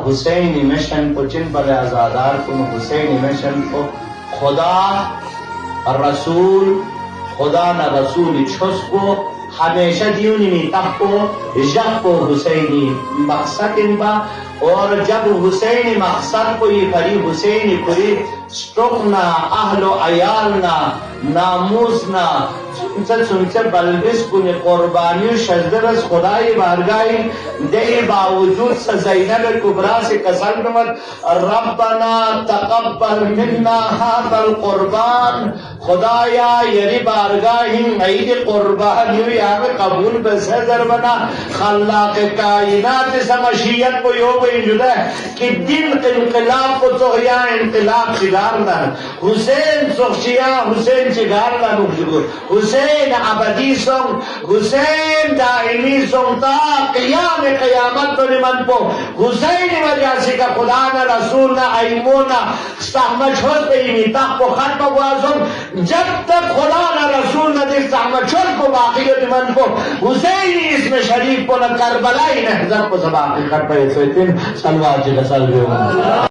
حسین mission کو چن پر ازادار کن حسین مشن کو خدا رسول خدا نہ رسول چھس کو ہمیشہ دیونی میں تب کو جب کو حسینی مقصد ان با اور جب حسینی مقصد کو یہ کری حسینی کری سٹرکنا اہل و عیالنا ناموسنا سنچے بلبس کن قربانی و شجدرس خدای بارگاہی دے باوجود زینب کبرا سے قسم نمت ربنا تقبل منا هذا القربان خدایا یری بارگاہی عید قربانی ہمیں قبول بسزر بنا خلاق کائنات سے مشیت کو یوں جدا ہے کہ دن انقلاب کو تو یا انقلاب چگارنا حسین سخشیا حسین چگارنا حسین عبدی سن حسین دائمی سن تا قیام قیامت تو نمن پو حسین وجہ سے کا خدا نہ رسول نہ ایمونا استحمد چھوٹ پہ ہی تاک کو خط بوازم جب تک خدا نہ رسول نہ دیکھ استحمد چھوٹ کو باقی من کو حسینی اس میں شریف کو نہ کربلائی نہ حضرت کو سباقی خط پہ سویتن سلوات جلسل بھی